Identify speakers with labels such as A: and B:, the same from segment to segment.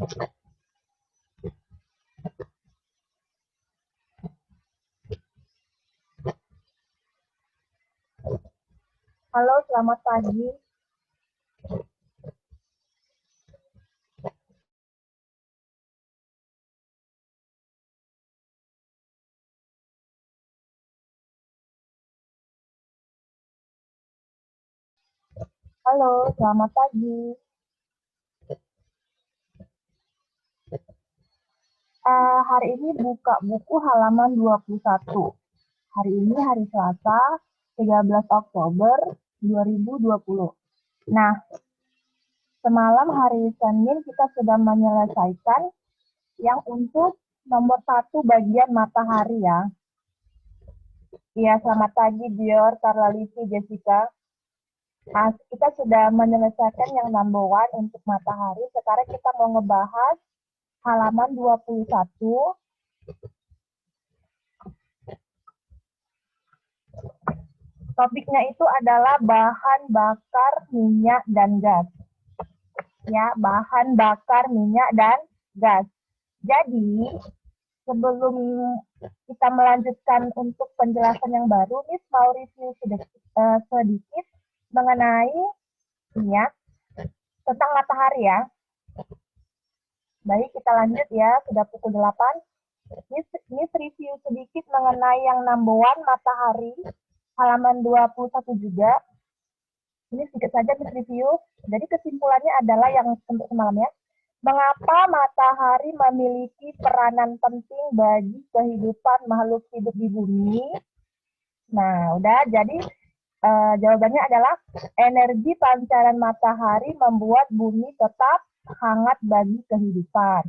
A: Halo, selamat pagi. Halo, selamat pagi. Hari ini buka buku halaman 21. Hari ini hari Selasa, 13 Oktober 2020. Nah, semalam hari Senin kita sudah menyelesaikan yang untuk nomor 1 bagian matahari ya. Iya, selamat pagi Dior, Carla Livi, Jessica. Nah, kita sudah menyelesaikan yang number 1 untuk matahari. Sekarang kita mau ngebahas halaman 21. Topiknya itu adalah bahan bakar minyak dan gas. Ya, bahan bakar minyak dan gas. Jadi, sebelum kita melanjutkan untuk penjelasan yang baru, Miss mau review sedikit mengenai minyak tentang matahari ya. Baik, kita lanjut ya, sudah pukul 8. Miss review sedikit mengenai yang number 1 matahari, halaman 21 juga. Ini sedikit saja Miss review. Jadi kesimpulannya adalah yang untuk semalam ya. Mengapa matahari memiliki peranan penting bagi kehidupan makhluk hidup di bumi? Nah, udah. Jadi jawabannya adalah energi pancaran matahari membuat bumi tetap hangat bagi kehidupan.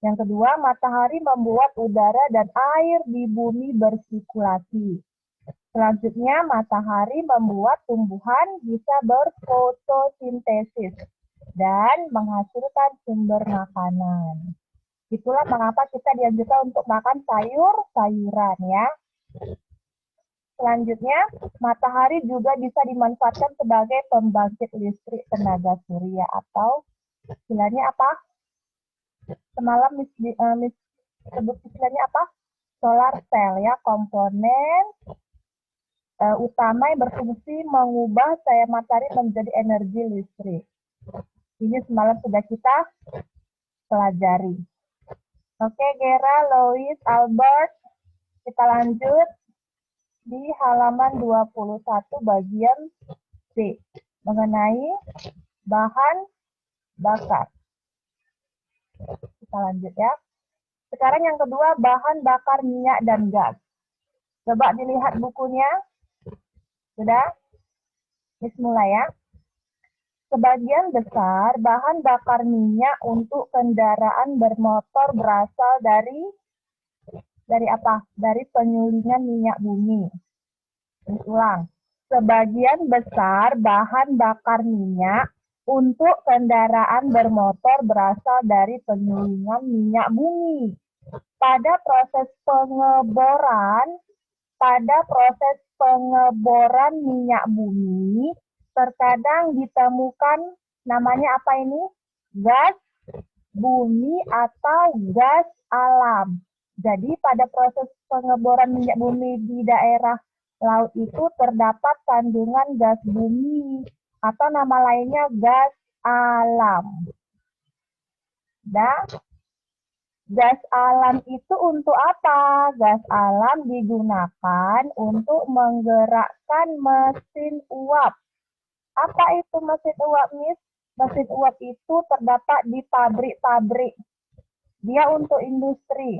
A: Yang kedua, matahari membuat udara dan air di bumi bersirkulasi. Selanjutnya, matahari membuat tumbuhan bisa berfotosintesis dan menghasilkan sumber makanan. Itulah mengapa kita dianjurkan untuk makan sayur-sayuran ya. Selanjutnya, matahari juga bisa dimanfaatkan sebagai pembangkit listrik tenaga surya atau istilahnya apa? Semalam Miss sebut istilahnya apa? Solar cell ya, komponen utama yang berfungsi mengubah cahaya matahari menjadi energi listrik. Ini semalam sudah kita pelajari. Oke, Gera, Lois, Albert, kita lanjut di halaman 21 bagian C mengenai bahan bakar. Kita lanjut ya. Sekarang yang kedua, bahan bakar minyak dan gas. Coba dilihat bukunya. Sudah? Miss mulai ya. Sebagian besar bahan bakar minyak untuk kendaraan bermotor berasal dari apa? Dari penyulingan minyak bumi. Ulang. Sebagian besar bahan bakar minyak untuk kendaraan bermotor berasal dari penyulingan minyak bumi. Pada proses pengeboran minyak bumi, terkadang ditemukan namanya apa ini? Gas bumi atau gas alam. Jadi pada proses pengeboran minyak bumi di daerah laut itu terdapat kandungan gas bumi atau nama lainnya gas alam. Gas alam itu untuk apa? Gas alam digunakan untuk menggerakkan mesin uap. Apa itu mesin uap, Miss? Mesin uap itu terdapat di pabrik-pabrik. Dia untuk industri.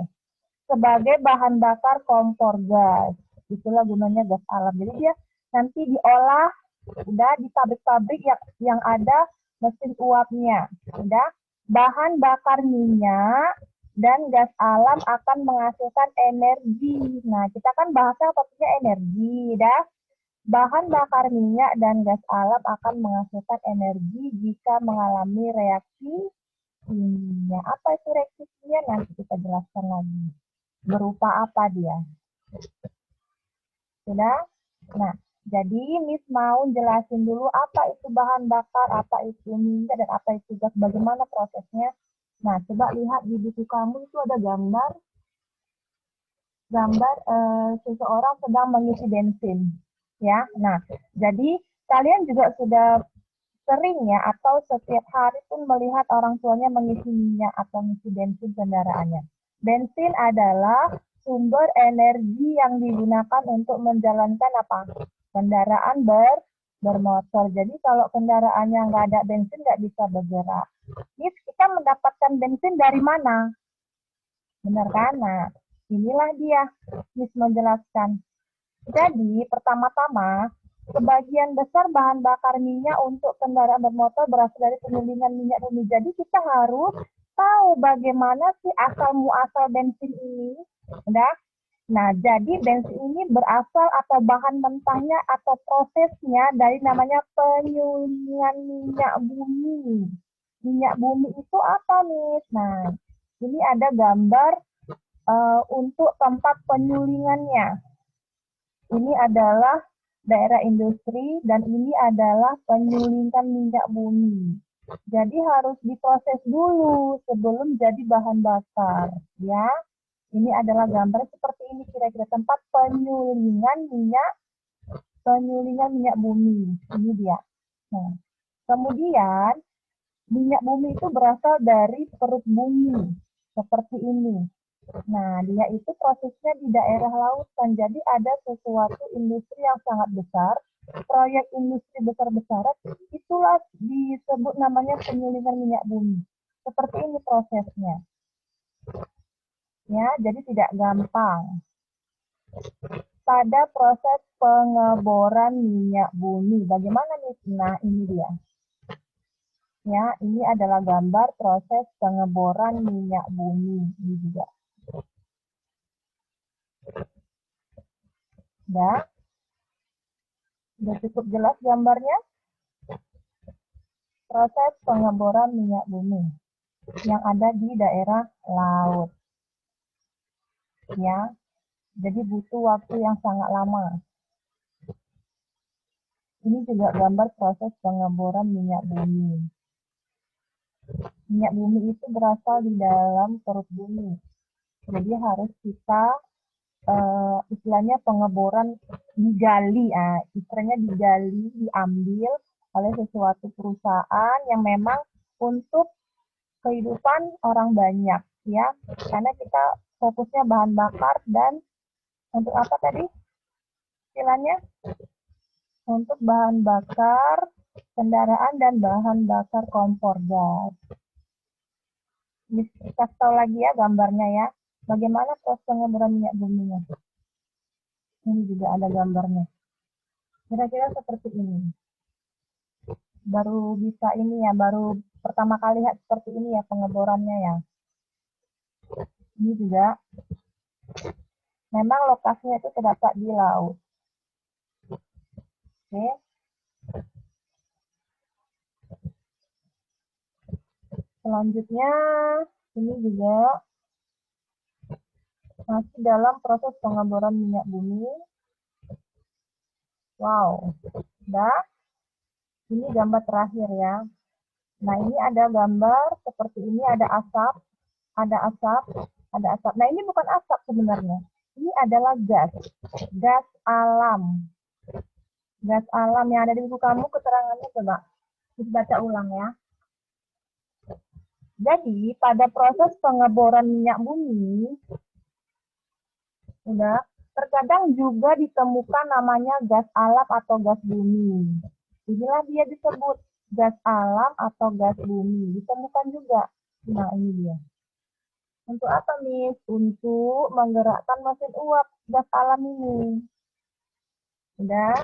A: Sebagai bahan bakar kompor gas. Itulah gunanya gas alam. Jadi dia nanti diolah udah di pabrik-pabrik yang ada mesin uapnya. Udah bahan bakar minyak dan gas alam akan menghasilkan energi. Nah, kita kan bahasnya topiknya energi, dah. Bahan bakar minyak dan gas alam akan menghasilkan energi jika mengalami reaksi kimia. Apa itu reaksi kimia? Nanti kita jelaskan lagi. Berupa apa dia? Sudah? Nah, jadi Miss mau jelasin dulu apa itu bahan bakar, apa itu minyak, dan apa itu gas, bagaimana prosesnya. Nah, coba lihat di buku kamu itu ada gambar seseorang sedang mengisi bensin, ya. Nah, jadi kalian juga sudah sering ya atau setiap hari pun melihat orang tuanya mengisi minyak atau mengisi bensin kendaraannya. Bensin adalah sumber energi yang digunakan untuk menjalankan apa? Kendaraan bermotor. Jadi kalau kendaraannya nggak ada bensin nggak bisa bergerak. Ini kita mendapatkan bensin dari mana? Benar kan? Nah, inilah dia, Miss menjelaskan. Jadi, pertama-tama, sebagian besar bahan bakar minyak untuk kendaraan bermotor berasal dari penggilingan minyak bumi. Jadi, kita harus tahu bagaimana sih asal muasal bensin ini. Udah? Nah, jadi bensin ini berasal atau bahan mentahnya atau prosesnya dari namanya penyulingan minyak bumi. Minyak bumi itu apa, Miss? Nah, ini ada gambar untuk tempat penyulingannya. Ini adalah daerah industri dan ini adalah penyulingan minyak bumi. Jadi harus diproses dulu sebelum jadi bahan bakar, ya. Ini adalah gambar seperti ini kira-kira tempat penyulingan minyak bumi. Ini dia. Nah, kemudian minyak bumi itu berasal dari perut bumi seperti ini. Nah, dia itu prosesnya di daerah lautan. Jadi ada sesuatu industri yang sangat besar, proyek industri besar-besaran, itulah disebut namanya penyulingan minyak bumi. Seperti ini prosesnya. Ya, jadi tidak gampang. Pada proses pengeboran minyak bumi, bagaimana nih? Nah, ini dia. Ya, ini adalah gambar proses pengeboran minyak bumi. Ini juga. Ya, sudah cukup jelas gambarnya? Proses pengeboran minyak bumi yang ada di daerah laut. Ya, jadi butuh waktu yang sangat lama. Ini juga gambar proses pengeboran minyak bumi. Minyak bumi itu berasal di dalam perut bumi. Jadi harus kita istilahnya pengeboran digali, istilahnya digali, diambil oleh sesuatu perusahaan yang memang untuk kehidupan orang banyak, ya. Karena kita fokusnya bahan bakar dan untuk apa tadi istilahnya? Untuk bahan bakar kendaraan dan bahan bakar kompor gas. Kita tahu lagi ya gambarnya ya. Bagaimana proses pengeboran minyak buminya? Ini juga ada gambarnya. Kira-kira seperti ini. Baru bisa ini ya, baru pertama kali lihat seperti ini ya pengeborannya ya. Ini juga memang lokasinya itu terdapat di laut. Oke. Selanjutnya ini juga masih dalam proses pengeboran minyak bumi. Wow, udah. Ini gambar terakhir ya. Nah, ini ada gambar seperti ini, ada asap, ada asap, ada asap. Nah, ini bukan asap sebenarnya. Ini adalah gas, gas alam. Gas alam yang ada di buku kamu, keterangannya coba dibaca ulang ya. Jadi, pada proses pengeboran minyak bumi, udah, terkadang juga ditemukan namanya gas alam atau gas bumi. Inilah dia disebut gas alam atau gas bumi. Ditemukan juga. Nah, ini dia. Untuk apa, Miss? Untuk menggerakkan mesin uap gas alam ini. Udah.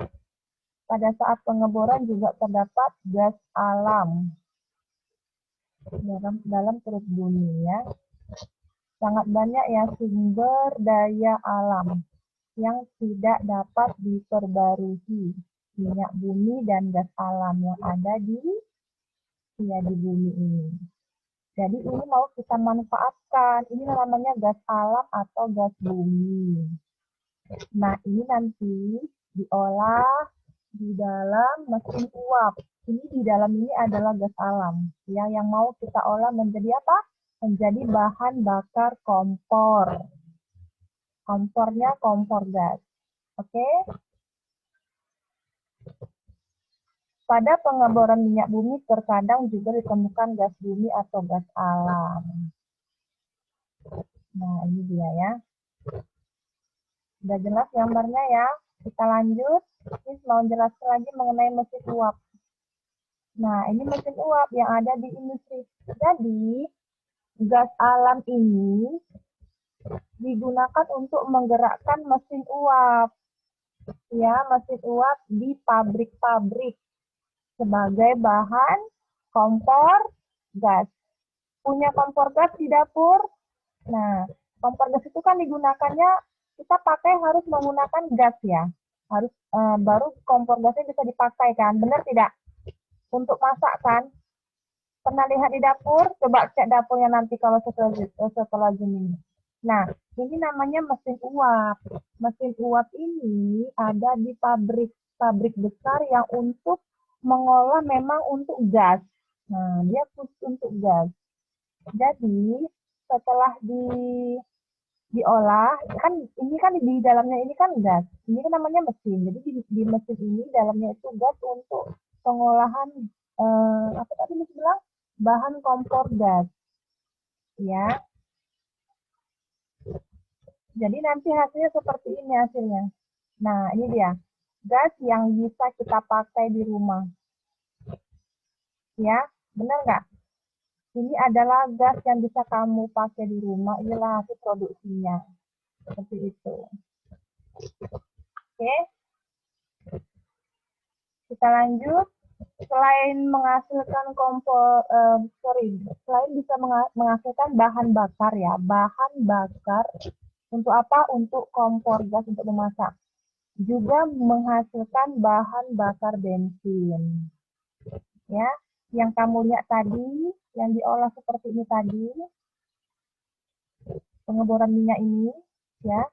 A: Pada saat pengeboran juga terdapat gas alam dalam perut bumi ya. Sangat banyak ya sumber daya alam yang tidak dapat diperbarui. Minyak bumi dan gas alam yang ada di bumi ini. Jadi ini mau kita manfaatkan. Ini namanya gas alam atau gas bumi. Nah, ini nanti diolah di dalam mesin uap. Ini di dalam ini adalah gas alam. Ya, yang mau kita olah menjadi apa? menjadi bahan bakar kompor. Kompornya kompor gas. Oke? Pada pengeboran minyak bumi terkadang juga ditemukan gas bumi atau gas alam. Nah, ini dia ya. Sudah jelas gambarnya ya. Kita lanjut. Ini mau jelaskan lagi mengenai mesin uap. Nah, ini mesin uap yang ada di industri. Jadi, gas alam ini digunakan untuk menggerakkan mesin uap. Ya, mesin uap di pabrik-pabrik sebagai bahan kompor gas. Punya kompor gas di dapur. Nah, kompor gas itu kan digunakannya, kita pakai harus menggunakan gas ya. Harus baru kompor gasnya bisa dipakai kan, benar tidak? Untuk masak kan? Pernah lihat di dapur? Coba cek dapurnya nanti kalau setelah Zoom ini. Nah, ini namanya mesin uap. Mesin uap ini ada di pabrik besar yang untuk mengolah memang untuk gas. Nah, dia khusus untuk gas. Jadi, setelah diolah, kan ini kan di dalamnya ini kan gas. Ini kan namanya mesin. Jadi di mesin ini dalamnya itu gas untuk pengolahan apa tadi Miss bilang? Bahan kompor gas. Ya. Jadi nanti hasilnya seperti ini hasilnya. Nah, ini dia. Gas yang bisa kita pakai di rumah. Ya, benar nggak? Ini adalah gas yang bisa kamu pakai di rumah. Inilah hasil produksinya. Seperti itu. Oke. Kita lanjut. Selain menghasilkan selain bisa menghasilkan bahan bakar ya. Bahan bakar untuk apa? Untuk kompor gas untuk memasak. Juga menghasilkan bahan bakar bensin. Ya, yang kamu lihat tadi, yang diolah seperti ini tadi, pengeboran minyak ini, ya,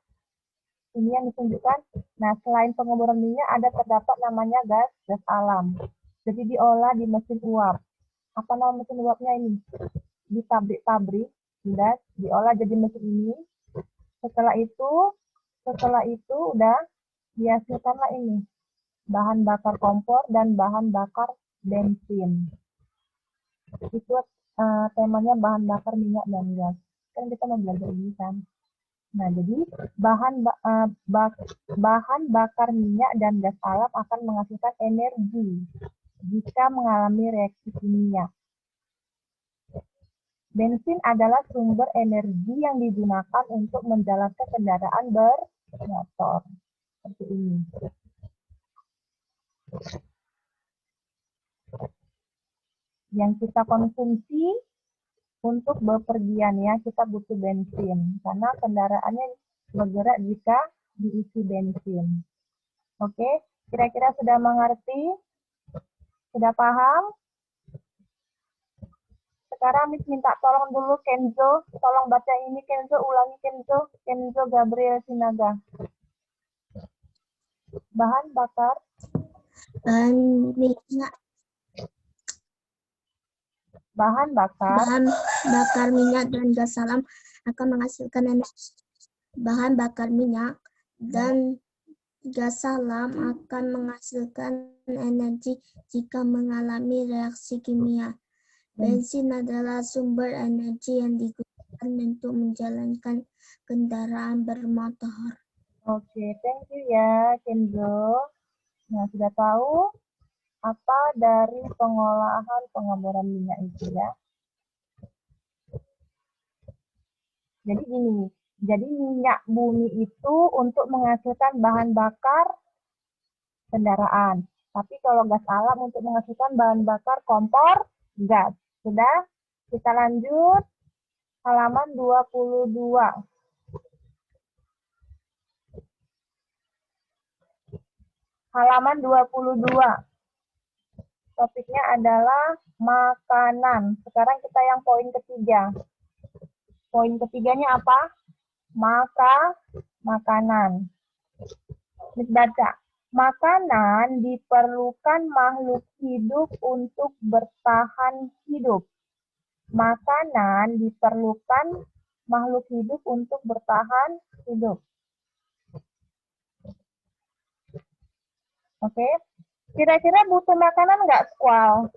A: ini yang ditunjukkan. Nah, selain pengeboran minyak, terdapat namanya gas alam. Jadi diolah di mesin uap. Apa nama mesin uapnya ini? Di pabrik-pabrik, gas, diolah jadi mesin ini. Setelah itu udah dihasilkanlah ini bahan bakar kompor dan bahan bakar bensin. Itu temanya bahan bakar minyak dan gas. Kan kita mau belajar ini kan. Nah, jadi bahan bakar minyak dan gas alam akan menghasilkan energi jika mengalami reaksi kimia. Bensin adalah sumber energi yang digunakan untuk menjalankan kendaraan bermotor. Seperti ini. Yang kita konsumsi untuk bepergian ya, kita butuh bensin. Karena kendaraannya bergerak jika diisi bensin. Oke, kira-kira sudah mengerti? Sudah paham? Sekarang Miss minta tolong dulu Kenzo, tolong baca ini Kenzo, ulangi Kenzo Gabriel Sinaga. Bahan bakar
B: minyak.
A: Bahan bakar
B: minyak dan gas alam akan menghasilkan energi. Bahan bakar minyak dan gas alam akan menghasilkan energi jika mengalami reaksi kimia. Bensin adalah sumber energi yang digunakan untuk menjalankan kendaraan bermotor.
A: Oke, thank you ya, Kenzo. Nah, sudah tahu apa dari pengolahan pengeboran minyak itu ya. Jadi gini, jadi minyak bumi itu untuk menghasilkan bahan bakar kendaraan. Tapi kalau gas alam untuk menghasilkan bahan bakar kompor gas. Sudah? Kita lanjut. Halaman 22. Halaman 22. Topiknya adalah makanan. Sekarang kita yang poin ketiga. Poin ketiganya apa? Makanan. Kita baca. Makanan diperlukan makhluk hidup untuk bertahan hidup. Makanan diperlukan makhluk hidup untuk bertahan hidup. Oke, kira-kira butuh makanan nggak squall?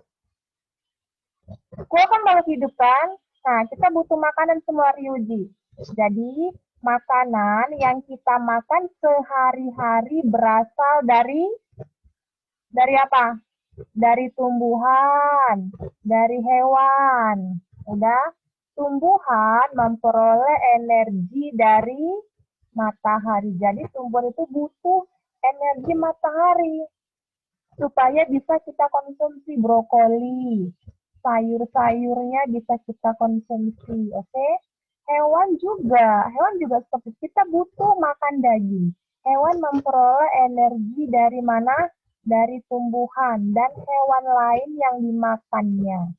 A: Squall kan makhluk hidup kan? Nah, kita butuh makanan semua Ryuji. Jadi, makanan yang kita makan sehari-hari berasal dari apa? Dari tumbuhan, dari hewan. Udah, tumbuhan memperoleh energi dari matahari. Jadi tumbuhan itu butuh energi matahari supaya bisa kita konsumsi brokoli, sayur-sayurnya bisa kita konsumsi, oke? Hewan juga seperti kita butuh makan daging. Hewan memperoleh energi dari mana? Dari tumbuhan dan hewan lain yang dimakannya.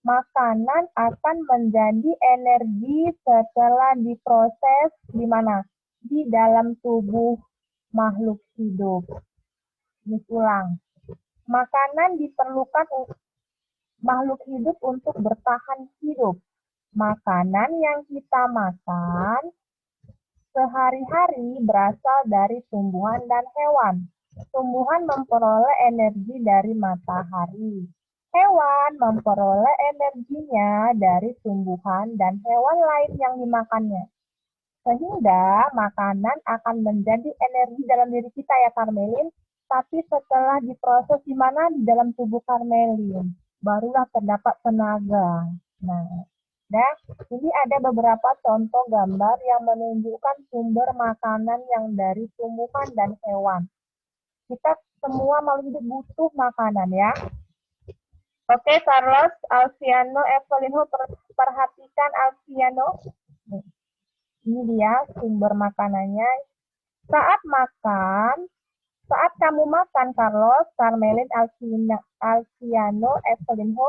A: Makanan akan menjadi energi setelah diproses di mana? Di dalam tubuh makhluk hidup. Ini ulang. Makanan diperlukan makhluk hidup untuk bertahan hidup. Makanan yang kita makan sehari-hari berasal dari tumbuhan dan hewan. Tumbuhan memperoleh energi dari matahari. Hewan memperoleh energinya dari tumbuhan dan hewan lain yang dimakannya. Sehingga makanan akan menjadi energi dalam diri kita ya Karmelin. Tapi setelah diproses di mana? Di dalam tubuh Karmelin. Barulah terdapat tenaga. Nah, ini ada beberapa contoh gambar yang menunjukkan sumber makanan yang dari tumbuhan dan hewan. Kita semua makhluk hidup butuh makanan ya. Oke, Carlos, Alciano, Evelinho, perhatikan Alciano. Ini dia sumber makanannya. Saat kamu makan, Carlos, Carmelin, Alciano, Evelinho,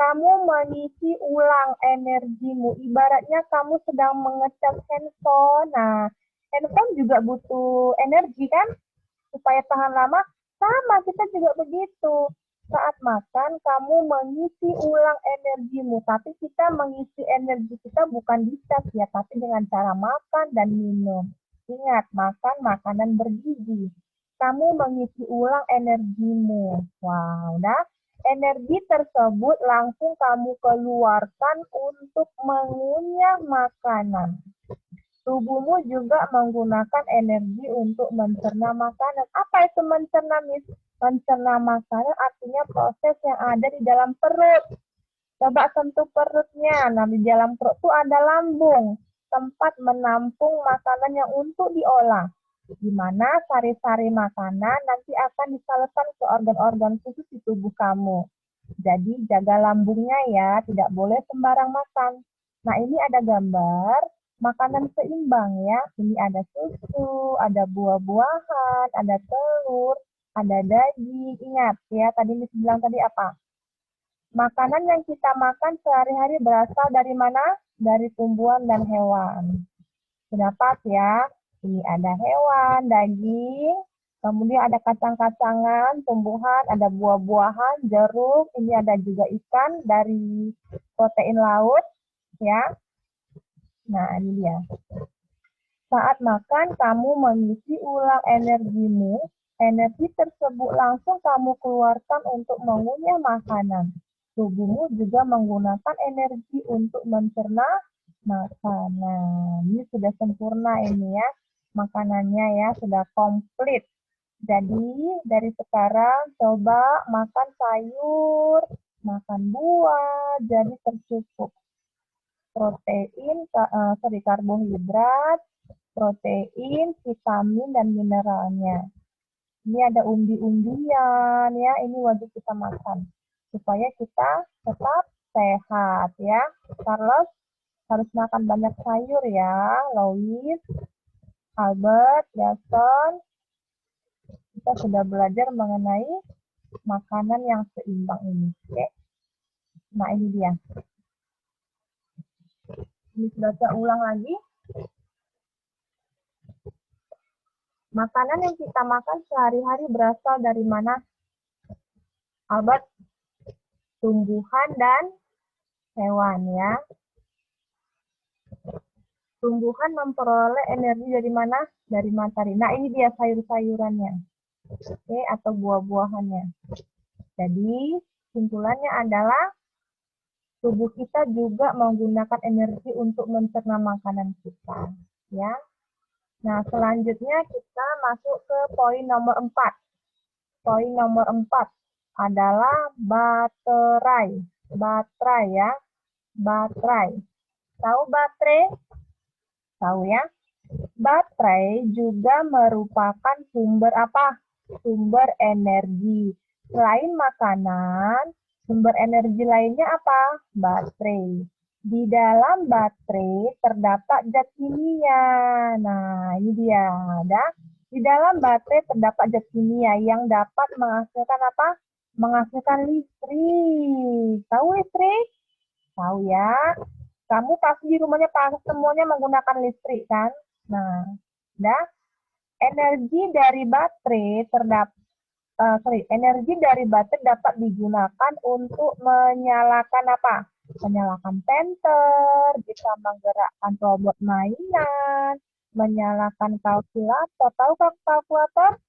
A: kamu mengisi ulang energimu. Ibaratnya kamu sedang mengecas handphone. Nah, handphone juga butuh energi kan? Supaya tahan lama. Sama, kita juga begitu. Saat makan, kamu mengisi ulang energimu. Tapi kita mengisi energi kita bukan dicas ya, tapi dengan cara makan dan minum. Ingat, makan makanan bergizi. Kamu mengisi ulang energimu. Wow, dah. Energi tersebut langsung kamu keluarkan untuk mengunyah makanan. Tubuhmu juga menggunakan energi untuk mencerna makanan. Apa itu mencerna, Miss? Mencerna makanan artinya proses yang ada di dalam perut. Coba sentuh perutnya. Nah, di dalam perut itu ada lambung, tempat menampung makanan yang untuk diolah. Di mana sari-sari makanan nanti akan disalurkan ke organ-organ khusus di tubuh kamu. Jadi jaga lambungnya ya, tidak boleh sembarang makan. Nah, ini ada gambar makanan seimbang ya. Ini ada susu, ada buah-buahan, ada telur, ada daging. Ingat ya, tadi Miss bilang tadi apa? Makanan yang kita makan sehari-hari berasal dari mana? Dari tumbuhan dan hewan. Sudah pas ya. Ini ada hewan, daging, kemudian ada kacang-kacangan, tumbuhan, ada buah-buahan, jeruk, ini ada juga ikan dari protein laut, ya. Nah, ini dia. Saat makan, kamu mengisi ulang energimu. Energi tersebut langsung kamu keluarkan untuk mengunyah makanan. Tubuhmu juga menggunakan energi untuk mencerna makanan. Ini sudah sempurna ini ya. Makanannya ya, sudah komplit. Jadi, dari sekarang coba makan sayur, makan buah, jadi tercukup. Protein, karbohidrat, protein, vitamin, dan mineralnya. Ini ada umbi-umbian ya, ini wajib kita makan supaya kita tetap sehat ya. Carlos harus makan banyak sayur ya, Lois, Albert, Gaston. Kita sudah belajar mengenai makanan yang seimbang ini. Oke. Nah, ini dia. Ini sudah saya ulang lagi. Makanan yang kita makan sehari-hari berasal dari mana? Albert? Tumbuhan dan hewan ya. Tumbuhan memperoleh energi dari mana? Dari matahari. Nah, ini dia sayur-sayurannya. Oke, atau buah-buahannya. Jadi, kesimpulannya adalah tubuh kita juga menggunakan energi untuk mencerna makanan kita, ya. Nah, selanjutnya kita masuk ke poin nomor 4. Poin nomor 4 adalah baterai. Baterai ya. Baterai. Tahu baterai? Tahu ya? Baterai juga merupakan sumber apa? Sumber energi. Selain makanan, sumber energi lainnya apa? Baterai. Di dalam baterai terdapat zat kimia. Nah, ini dia. Ada. Di dalam baterai terdapat zat kimia yang dapat menghasilkan apa? Menghasilkan listrik. Tahu listrik? Tahu ya. Kamu pasti di rumahnya semuanya menggunakan listrik kan? Nah, dah. Energi dari baterai energi dari baterai dapat digunakan untuk menyalakan apa? Menyalakan printer, bisa menggerakkan robot mainan, menyalakan kalkulator. Tahu kalkulator?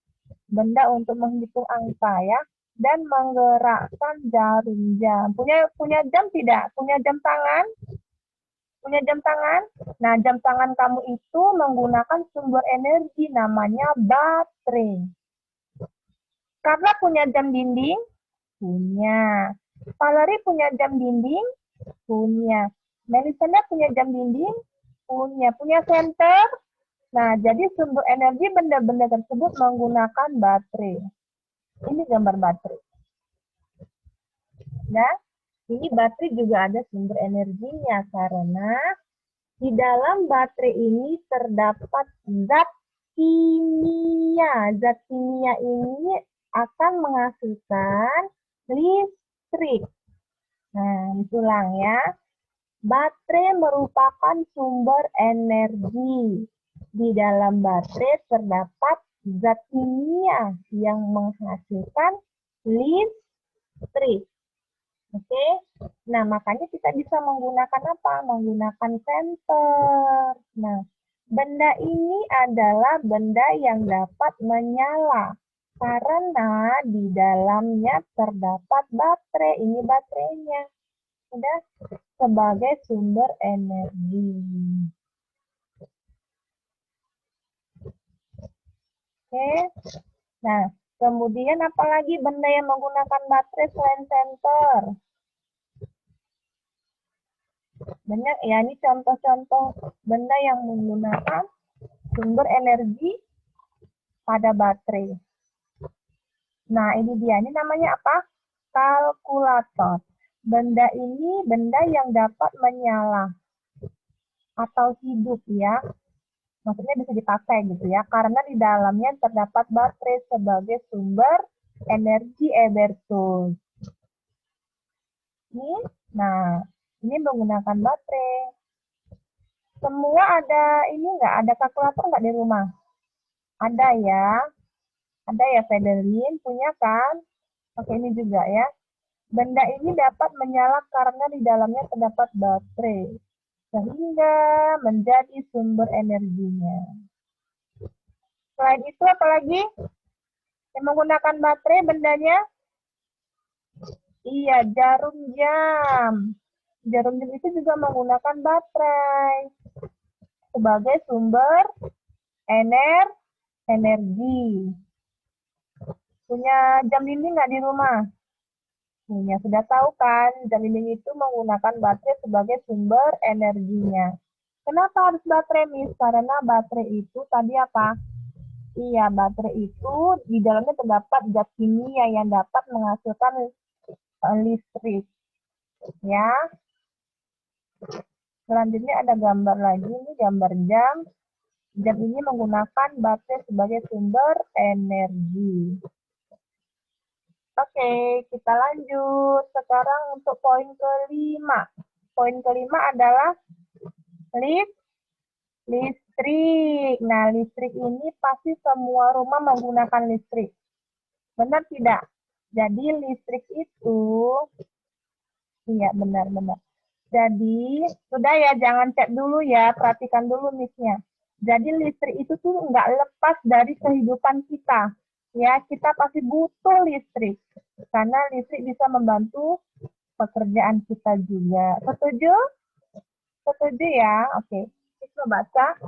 A: Benda untuk menghitung angka ya, dan menggerakkan jarum jam. Punya jam tidak? Punya jam tangan? Punya jam tangan? Nah, jam tangan kamu itu menggunakan sumber energi namanya baterai. Karena punya jam dinding? Punya. Valerie punya jam dinding? Punya. Melisanda punya jam dinding? Punya. Punya senter? Nah, jadi sumber energi benda-benda tersebut menggunakan baterai. Ini gambar baterai. Nah, ini baterai juga ada sumber energinya karena di dalam baterai ini terdapat zat kimia. Zat kimia ini akan menghasilkan listrik. Nah, ulang ya. Baterai merupakan sumber energi. Di dalam baterai terdapat zat kimia yang menghasilkan listrik. Oke, nah makanya kita bisa menggunakan apa? Menggunakan senter. Nah, benda ini adalah benda yang dapat menyala karena di dalamnya terdapat baterai. Ini baterainya. Sudah sebagai sumber energi. Oke, nah kemudian apalagi benda yang menggunakan baterai selain senter? Banyak ya, ini contoh-contoh benda yang menggunakan sumber energi pada baterai. Nah, ini dia. Ini namanya apa? Kalkulator. Benda ini benda yang dapat menyala atau hidup ya. Maksudnya bisa dipakai gitu ya. Karena di dalamnya terdapat baterai sebagai sumber energi betul. Nah, ini menggunakan baterai. Semua ada ini nggak? Ada kalkulator nggak di rumah? Ada ya. Ada ya, Fedelin punya kan? Oke, ini juga ya. Benda ini dapat menyala karena di dalamnya terdapat baterai. Sehingga menjadi sumber energinya. Selain itu apalagi? Yang menggunakan baterai bendanya? Iya, jarum jam. Jarum jam itu juga menggunakan baterai sebagai sumber energi. Punya jam dinding nggak di rumah? Punya. Sudah tahu kan, jam dinding itu menggunakan baterai sebagai sumber energinya. Kenapa harus baterai, Miss? Karena baterai itu tadi apa? Iya, baterai itu di dalamnya terdapat zat kimia yang dapat menghasilkan listrik. Ya. Selanjutnya ada gambar lagi, ini gambar jam. Jam ini menggunakan baterai sebagai sumber energi. Oke, kita lanjut. Sekarang untuk poin kelima. Poin kelima adalah listrik. Nah, listrik ini pasti semua rumah menggunakan listrik. Benar tidak? Jadi listrik itu, iya benar-benar. Jadi, sudah ya, jangan cek dulu ya, perhatikan dulu Miss-nya. Jadi listrik itu tuh nggak lepas dari kehidupan kita. Ya, kita pasti butuh listrik. Karena listrik bisa membantu pekerjaan kita juga. Setuju? Setuju ya? Oke. Kita baca.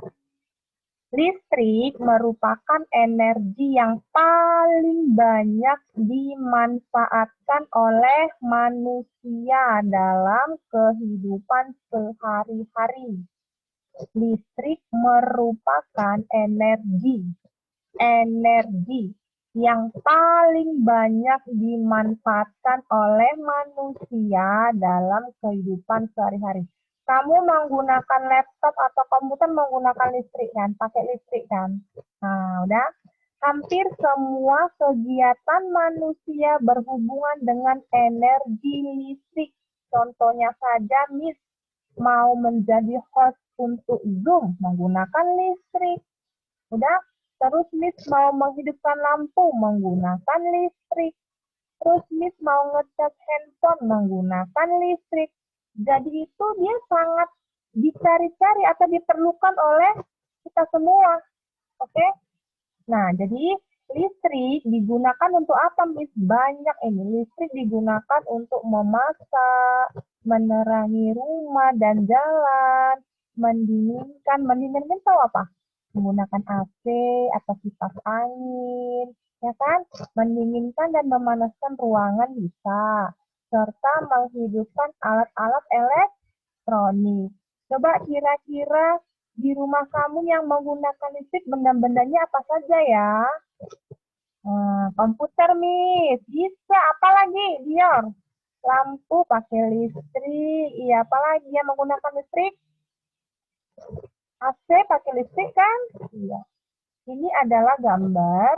A: Listrik merupakan energi yang paling banyak dimanfaatkan oleh manusia dalam kehidupan sehari-hari. Listrik merupakan energi yang paling banyak dimanfaatkan oleh manusia dalam kehidupan sehari-hari. Kamu menggunakan laptop atau komputer menggunakan listrik kan? Pakai listrik kan? Nah, udah. Hampir semua kegiatan manusia berhubungan dengan energi listrik. Contohnya saja, Miss mau menjadi host untuk Zoom menggunakan listrik. Udah. Terus Miss mau menghidupkan lampu menggunakan listrik. Terus Miss mau ngecas handphone menggunakan listrik. Jadi itu dia sangat dicari-cari atau diperlukan oleh kita semua. Oke? Nah, jadi listrik digunakan untuk apa, Miss? Banyak ini. Listrik digunakan untuk memasak, menerangi rumah dan jalan, mendinginkan. Mendinginkan tahu apa? Menggunakan AC atau kipas angin, ya kan? Mendinginkan dan memanaskan ruangan bisa, serta menghidupkan alat-alat elektronik. Coba kira-kira di rumah kamu yang menggunakan listrik benda-bendanya apa saja ya? Komputer, Miss. Bisa. Apalagi, Dior? Lampu pakai listrik. Iya, apalagi yang menggunakan listrik? AC pakai listrik kan? Iya. Ini adalah gambar.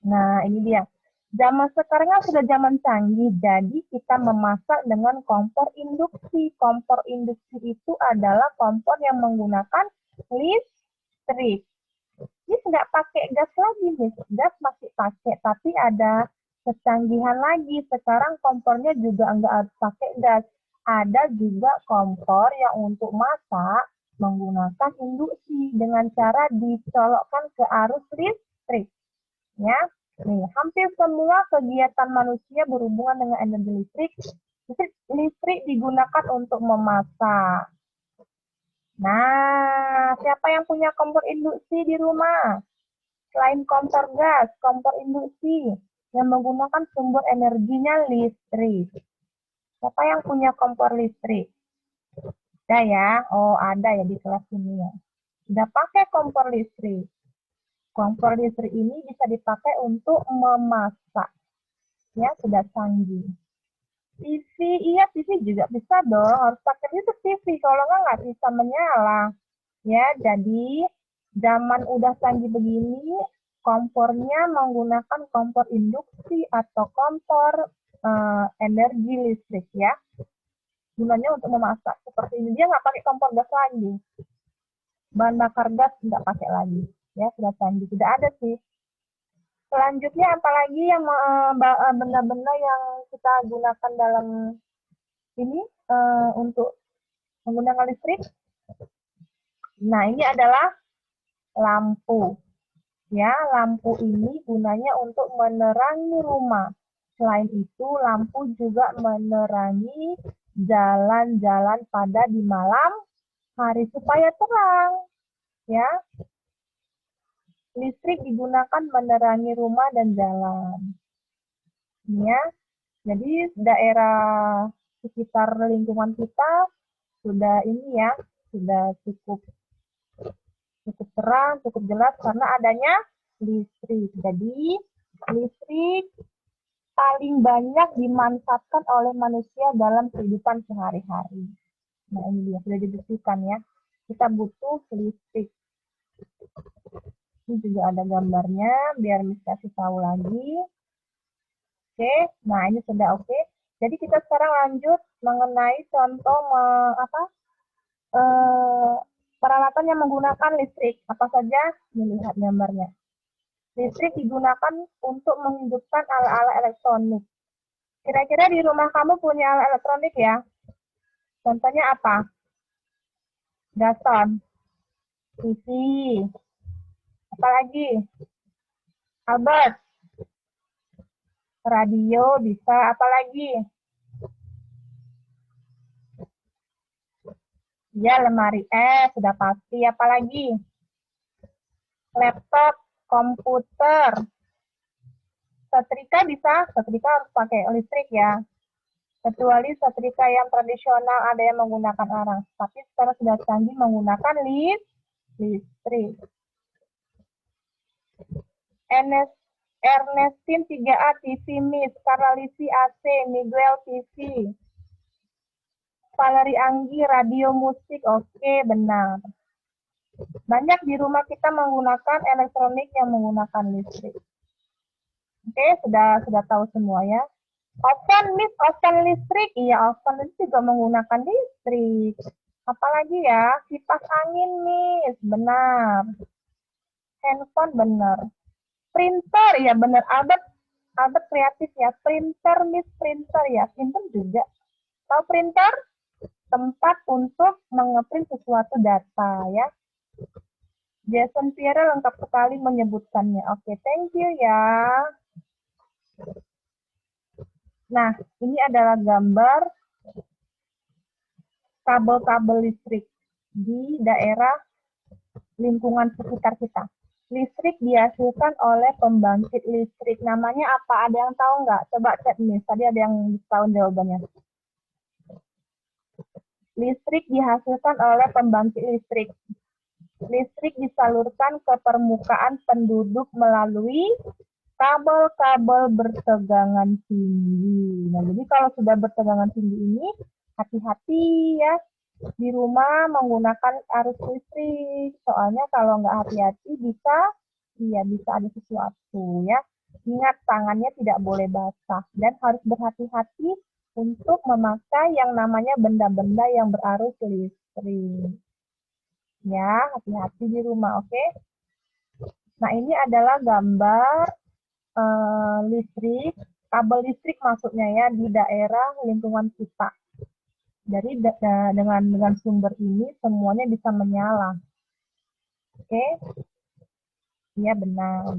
A: Nah, ini dia. Zaman sekarang kan sudah zaman canggih, jadi kita memasak dengan kompor induksi. Kompor induksi itu adalah kompor yang menggunakan listrik. Ini nggak pakai gas lagi, Miss. Gas masih pakai, tapi ada kecanggihan lagi. Sekarang kompornya juga nggak harus pakai gas. Ada juga kompor yang untuk masak menggunakan induksi dengan cara dicolokkan ke arus listrik. Ya, nih, hampir semua kegiatan manusia berhubungan dengan energi listrik. Listrik digunakan untuk memasak. Nah, siapa yang punya kompor induksi di rumah? Selain kompor gas, kompor induksi yang menggunakan sumber energinya listrik. Siapa yang punya kompor listrik? Ada ya? Oh, ada ya di kelas ini ya. Sudah pakai kompor listrik. Kompor listrik ini bisa dipakai untuk memasak. Ya, sudah canggih. TV, iya TV juga bisa dong. Harus pakai itu TV, kalau nggak bisa menyala. Ya, jadi zaman udah canggih begini, kompornya menggunakan kompor induksi atau kompor energi listrik ya. Gunanya untuk memasak. Seperti ini, dia nggak pakai kompor gas lagi. Bahan bakar gas nggak pakai lagi. Ya, sudah canggih. Tidak ada sih. Selanjutnya apalagi yang benda-benda yang kita gunakan dalam ini untuk menggunakan listrik. Nah, ini adalah lampu. Ya, lampu ini gunanya untuk menerangi rumah. Selain itu, lampu juga menerangi jalan-jalan pada di malam hari supaya terang. Ya, listrik digunakan menerangi rumah dan jalan. Ya, jadi daerah sekitar lingkungan kita sudah ini ya, sudah cukup terang, cukup jelas karena adanya listrik. Jadi listrik paling banyak dimanfaatkan oleh manusia dalam kehidupan sehari-hari. Nah, ini dia sudah dibuktikan ya. Kita butuh listrik. Ini juga ada gambarnya biar bisa kasih tahu lagi. Oke, nah ini sudah oke. Jadi kita sekarang lanjut mengenai contoh peralatan yang menggunakan listrik. Apa saja? Melihat gambarnya. Listrik digunakan untuk menghidupkan alat-alat elektronik. Kira-kira di rumah kamu punya alat elektronik ya? Contohnya apa? Gason, TV, apalagi? Albert, radio bisa, apalagi? Ya, lemari sudah pasti, apalagi? Laptop, komputer, setrika bisa, setrika harus pakai listrik ya. Kecuali setrika yang tradisional ada yang menggunakan arang. Tapi sekarang sudah canggih menggunakan listrik. Ernestine 3A TV Miss, Carlisi AC, Miguel TV. Valerie Anggi radio musik, oke benar. Banyak di rumah kita menggunakan elektronik yang menggunakan listrik. Oke, sudah tahu semua ya. Oven, Miss, oven listrik. Iya, oven itu juga menggunakan listrik. Apalagi ya, kipas angin, Miss. Benar. Handphone, benar. Printer, ya benar. Albert kreatif ya. Printer, Miss, printer ya. Printer juga. Tahu printer? Tempat untuk mengeprint sesuatu data ya. Jason Pierre lengkap sekali menyebutkannya. Oke, thank you ya. Nah, ini adalah gambar kabel-kabel listrik di daerah lingkungan sekitar kita. Listrik dihasilkan oleh pembangkit listrik. Namanya apa? Ada yang tahu nggak? Coba cek nih. Tadi ada yang tahu jawabannya. Listrik dihasilkan oleh pembangkit listrik. Listrik disalurkan ke permukaan penduduk melalui kabel-kabel bertegangan tinggi. Nah, jadi kalau sudah bertegangan tinggi ini, hati-hati ya. Di rumah menggunakan arus listrik. Soalnya kalau nggak hati-hati bisa ada sesuatu ya. Ingat tangannya tidak boleh basah dan harus berhati-hati untuk memakai yang namanya benda-benda yang berarus listrik. Ya, hati-hati di rumah, oke? Nah, ini adalah gambar listrik, kabel listrik maksudnya ya di daerah lingkungan kita. Jadi dengan sumber ini semuanya bisa menyala. Oke? Iya benar.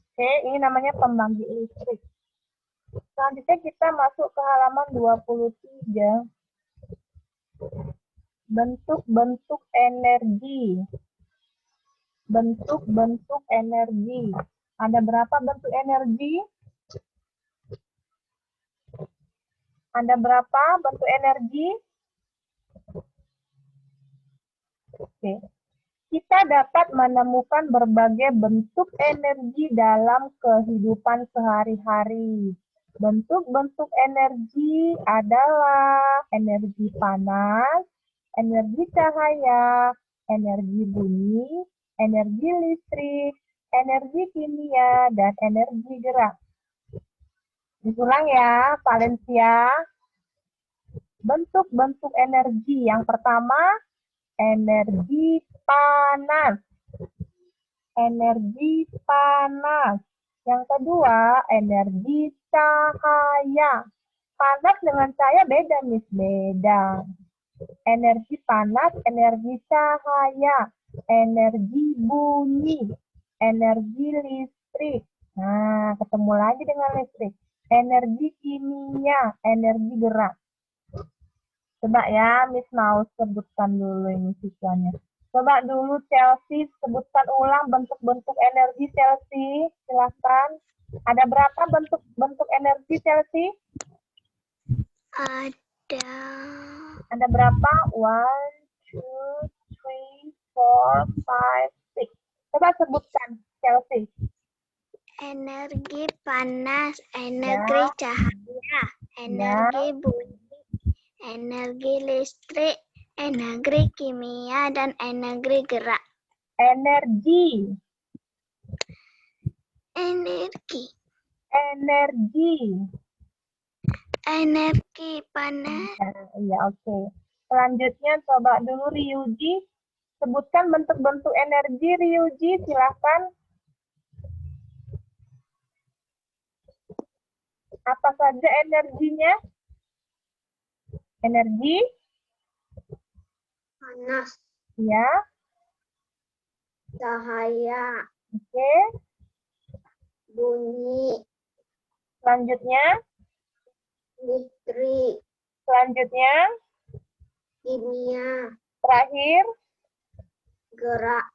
A: Oke, ini namanya pembangkit listrik. Selanjutnya kita masuk ke halaman 23. Bentuk-bentuk energi. Bentuk-bentuk energi. Ada berapa bentuk energi? Ada berapa bentuk energi? Oke. Kita dapat menemukan berbagai bentuk energi dalam kehidupan sehari-hari. Bentuk-bentuk energi adalah energi panas, energi cahaya, energi bunyi, energi listrik, energi kimia, dan energi gerak. Diulang ya, Valencia. Bentuk-bentuk energi. Yang pertama, energi panas. Energi panas. Yang kedua, energi cahaya. Panas dengan cahaya beda, Miss. Beda. Energi panas, energi cahaya, energi bunyi, energi listrik. Nah, ketemu lagi dengan listrik. Energi kimia, energi gerak. Coba ya, Miss mau sebutkan dulu ini siswanya. Coba dulu Chelsea, sebutkan ulang bentuk-bentuk energi Chelsea. Silahkan. Ada berapa bentuk energi Chelsea? Ada berapa? 1, 2, 3, 4, 5, 6. Coba sebutkan Chelsea.
B: Energi panas, energi cahaya, energi bunyi, energi listrik, energi kimia, dan energi gerak.
A: Energi.
B: Energi panas.
A: Iya, oke. Selanjutnya coba dulu Ryuji. Sebutkan bentuk-bentuk energi Ryuji, silahkan. Apa saja energinya? Energi,
B: panas,
A: ya.
B: cahaya,
A: Oke.
B: bunyi,
A: Selanjutnya,
B: listrik,
A: selanjutnya,
B: kimia,
A: terakhir.
B: gerak.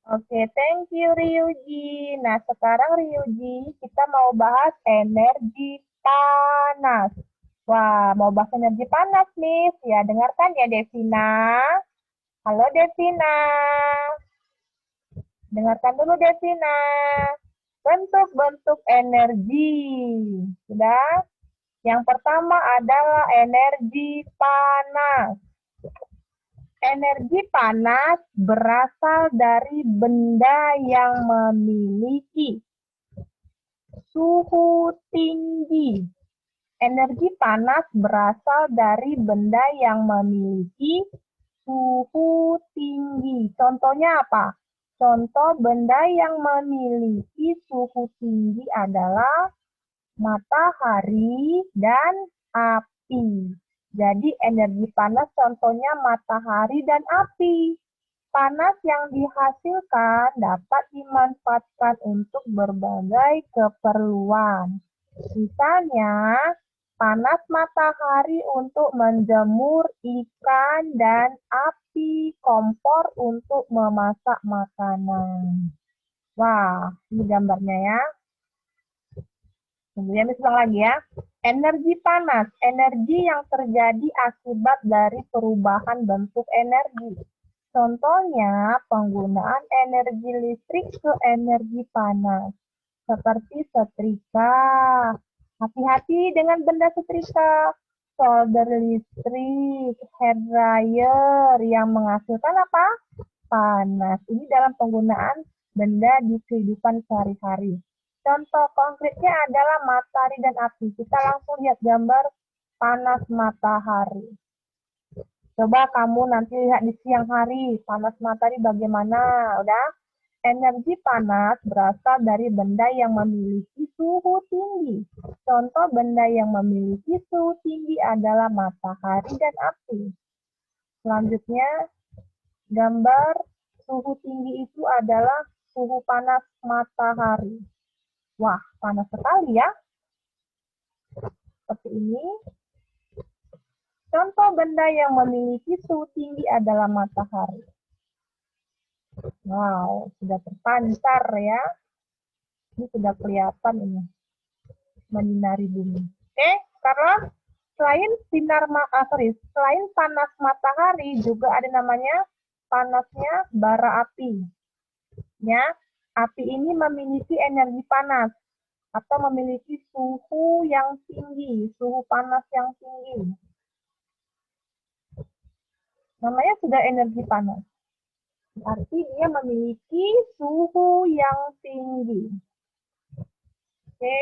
A: Oke, thank you Ryuji. Nah, sekarang Ryuji, kita mau bahas energi panas. Wah, mau bahas energi panas, Miss. Ya, dengarkan ya, Devina. Halo, Devina. Dengarkan dulu, Devina. Bentuk-bentuk energi. Sudah? Yang pertama adalah energi panas. Energi panas berasal dari benda yang memiliki suhu tinggi. Energi panas berasal dari benda yang memiliki suhu tinggi. Contohnya apa? Contoh benda yang memiliki suhu tinggi adalah matahari dan api. Jadi energi panas contohnya matahari dan api. Panas yang dihasilkan dapat dimanfaatkan untuk berbagai keperluan. Misalnya, panas matahari untuk menjemur ikan dan api kompor untuk memasak makanan. Wah, ini gambarnya ya. Kemudian diulang lagi ya. Energi panas, energi yang terjadi akibat dari perubahan bentuk energi. Contohnya, penggunaan energi listrik ke energi panas, seperti setrika. Hati-hati dengan benda setrika. Solder listrik, hair dryer yang menghasilkan apa? Panas. Ini dalam penggunaan benda di kehidupan sehari-hari. Contoh konkretnya adalah matahari dan api. Kita langsung lihat gambar panas matahari. Coba kamu nanti lihat di siang hari, panas matahari bagaimana, udah? Energi panas berasal dari benda yang memiliki suhu tinggi. Contoh benda yang memiliki suhu tinggi adalah matahari dan api. Selanjutnya, gambar suhu tinggi itu adalah suhu panas matahari. Wah, panas sekali ya. Seperti ini. Contoh benda yang memiliki suhu tinggi adalah matahari. Wow, sudah terpancar ya. Ini sudah kelihatan ini. Menyinari bumi. Oke, karena selain selain panas matahari juga ada namanya panasnya bara api. Ya, api ini memiliki energi panas atau memiliki suhu yang tinggi, suhu panas yang tinggi. Namanya sudah energi panas. Berarti dia memiliki suhu yang tinggi. Oke.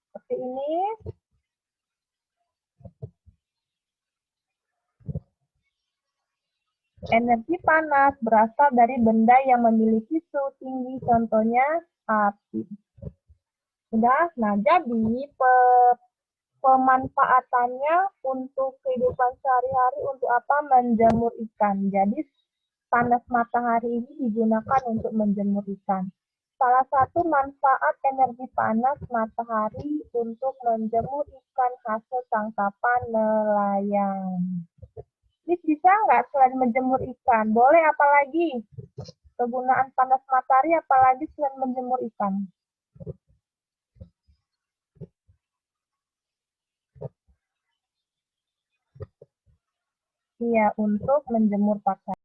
A: Seperti ini. Energi panas berasal dari benda yang memiliki suhu tinggi, contohnya api. Sudah, nah jadi pemanfaatannya untuk kehidupan sehari-hari untuk apa? Menjemur ikan. Jadi panas matahari ini digunakan untuk menjemur ikan. Salah satu manfaat energi panas matahari untuk menjemur ikan hasil tangkapan nelayan. Bisa nggak selain menjemur ikan? Boleh apalagi? Kegunaan panas matahari apalagi selain menjemur ikan? Iya, untuk menjemur pakaian.